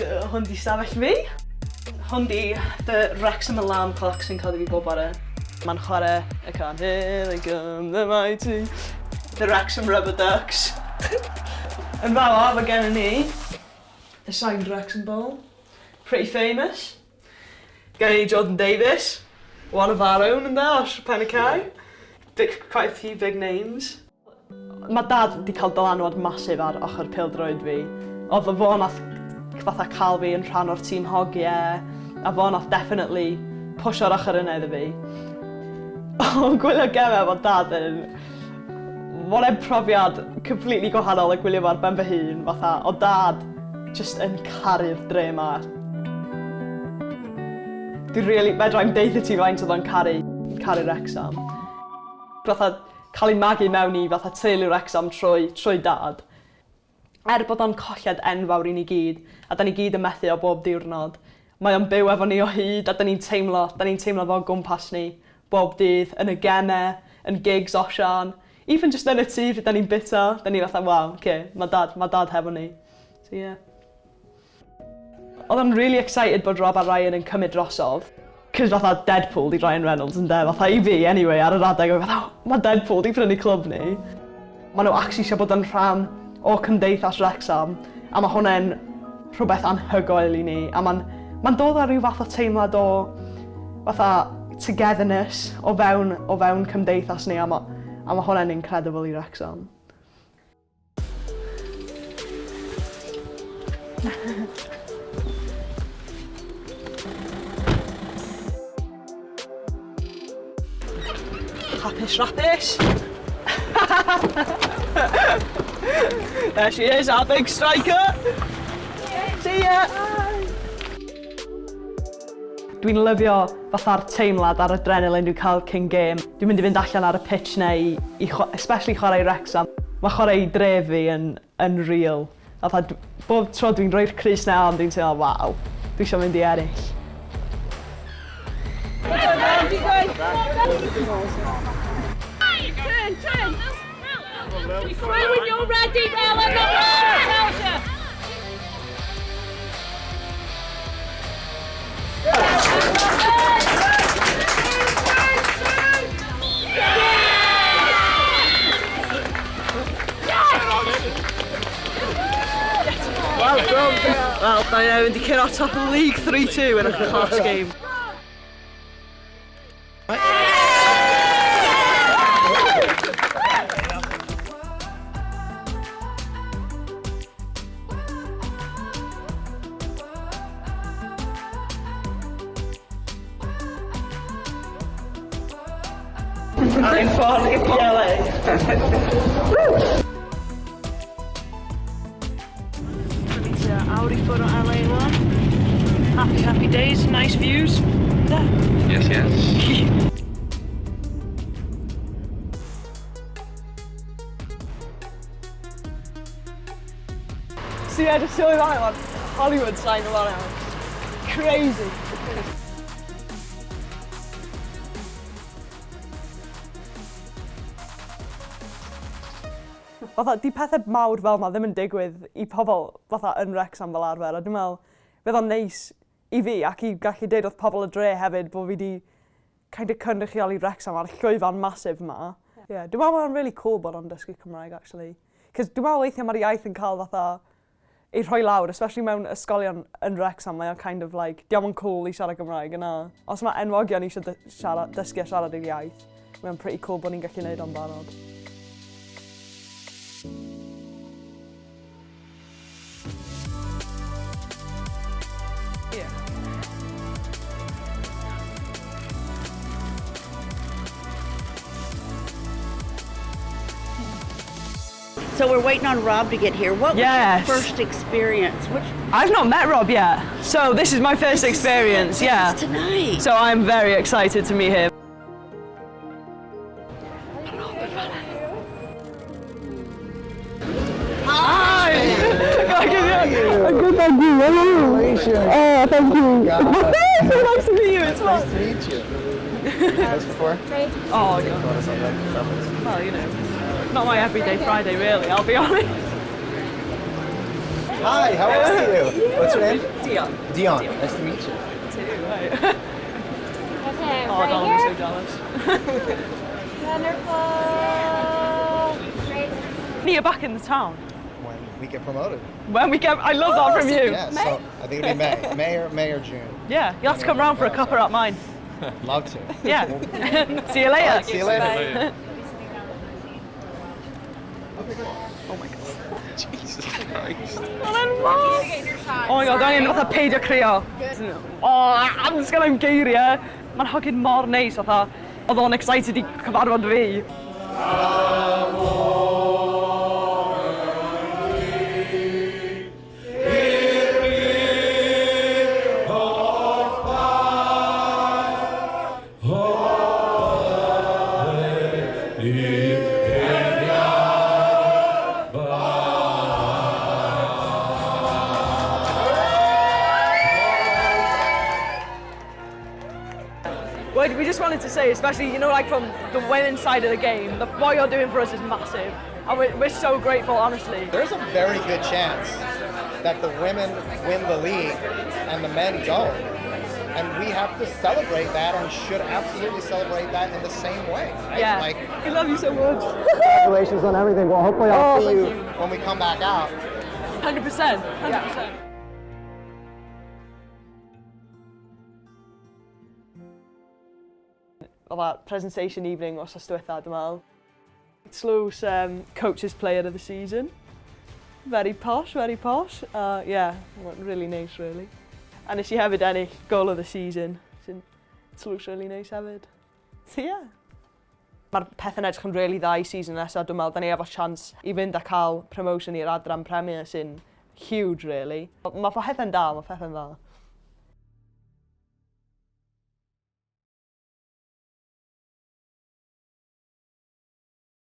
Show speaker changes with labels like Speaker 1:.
Speaker 1: Hwn di stafell fi. Hwn di the Wrexham Alarm Clock sy'n cael ei fi bob bore. Ma'n chwarae y can, here they come, the mighty. The Wrexham Rubber Ducks. Yn fawr, mae gen ni the signed Wrexham ball. Pretty famous. Gen ni Jordan Davis. One of our own yn da, os pen y cae. Quite a few big names. Mae dad wedi cael dylanwad masif ar ochr pêl-droed fi. Oedd o fo nath fatha cael fi yn rhan o'r tîm hogiau, a fo nath definitely pwsio'r ochr yna iddo fi. O, gwylio gemau fod dad yn... Mae'n profiad completely gwahanol y gwylio fo ar ben fy hun, fatha, o dad just yn caru'r dre yma. Medrai'm deud ti faint oedd o'n caru Wrecsam. Fatha cael ei magu mewn i fatha teulu Wrecsam trwy dad. Bod o'n colled enfawr i ni gyd, a da ni gyd yn methu o bob diwrnod. Mae o'n byw efo ni o hyd, a da ni'n teimlo fo gwmpas ni bob dydd, yn y gemau, yn gigs osian. Even just yn y tŷ pryd da ni'n bita, da ni'n fatha, wow, mae dad hefo ni. So yeah. Oedd o'n really excited bod Rob a Ryan yn cymryd drosodd. Cos fatha Deadpool di Ryan Reynolds yn de, fatha i fi anyway ar yr adeg, mae Deadpool di prynu clwb ni. Maen nhw actually eisiau bod yn rhan o cymdeithas Wrecsam, a mae hwnna'n rhywbeth anhygoel i ni. A mae'n dod â rhyw fath o teimlad o fatha togetherness o fewn cymdeithas ni, a mae hwnna'n incredible i Wrecsam. Hapus. There she is, our big striker. See ya. Dwi'n lyfio fatha'r teimlad ar adrenaline dwi'n cael cyn gêm. Dwi'n mynd i fynd allan ar y pitch neu, especially chwarae Wrecsam. Mae chwarae dref fi yn real. Bob tro dwi'n rhoi'r crys na ond dwi'n teimlo, waw, dwi eisiau mynd i eraill.
Speaker 2: Turn! Be through when you're ready, Bella, not what tells you!
Speaker 1: Wel, da ni'n mynd i cyrra top of League 3-2 yn y class game. Yn ffordd i'r PLA. Awr I ffwrdd o LA one. Happy days, nice views.
Speaker 3: Yes.
Speaker 1: See, I just saw that one. Hollywood sign a lot out. Crazy. Fatha, di pethau mawr fel yma ddim yn digwydd I pobl fatha yn Wrecsam fel arfer, a dwi'n meddwl fydd o'n neis I fi ac I gallu deud wrth pobl y dre hefyd bod fi di kind of cynrychioli Wrecsam ar llwyfan masif yma. Yeah, dwi'n meddwl mae'n really cool bod o'n dysgu Cymraeg, actually. Cos dwi'n meddwl weithiau mae'r iaith yn cael fatha I rhoi lawr, especially mewn ysgolion yn Wrecsam, mae o'n kind of like, diolch yn cool I siarad Gymraeg yna. Os mae enwogion eisiau dysgu a siarad i'r iaith, mae'n pretty cool bod ni'n gallu gwneud o'n barod.
Speaker 4: So we're waiting on Rob to get here. What was your first experience?
Speaker 1: I've not met Rob yet, so this is my first experience.
Speaker 4: This is tonight.
Speaker 1: So I'm very excited to meet him. Hi. Good, thank you. Congratulations. Oh, thank you. So nice to meet you. It's fun.
Speaker 5: Nice to meet you. Nice before?
Speaker 1: Oh, God. Well, you know. Not my everyday Friday, really, I'll be honest.
Speaker 5: Hi, how are you? What's your name?
Speaker 1: Dion.
Speaker 5: Dion. Nice to meet you.
Speaker 2: Okay,
Speaker 1: Oh,
Speaker 2: right
Speaker 1: Don, I'm
Speaker 2: here.
Speaker 1: so jealous.
Speaker 2: Wonderful. Great.
Speaker 1: You're back in the town.
Speaker 5: When we get promoted.
Speaker 1: When we get, I love that from you.
Speaker 5: Yeah, so I think it'll be May or June.
Speaker 1: Yeah, you'll have to come round for a cuppa at mine.
Speaker 5: Love to.
Speaker 1: Yeah. See you later.
Speaker 5: See you later.
Speaker 1: Oh my god.
Speaker 3: Jesus Christ.
Speaker 1: Oh my god, da ni'n fatha peidio crio. Oh, amsgan am geiriau. Mae'n hogyn mor neis, fatha. Oedd o'n excited i cyfarfod fi. We just wanted to say, especially, you know, like from the women's side of the game, what you're doing for us is massive. And we're so grateful, honestly.
Speaker 5: There's a very good chance that the women win the league and the men don't. And we have to celebrate that and should absolutely celebrate that in the same way. Right?
Speaker 1: Yeah.
Speaker 5: Like,
Speaker 1: I love you so much.
Speaker 5: congratulations on everything. Well, hopefully I'll see you when we come back out.
Speaker 1: 100%. 100%. Oedd that presentation evening os ystwythad, dwi'n meddwl. Slws coaches player of the season. Very posh, very posh. Yeah, really nice, really. A nes I hefyd ennill goal of the season, sy'n slws really nice hefyd. So yeah. Mae'r pethau'n edrych yn really dda I season nesaf, dwi'n meddwl, da ni efo chance I fynd a cael promotion i'r adran Premier sy'n huge, really. Mae pethau'n da, mae pethau'n dda.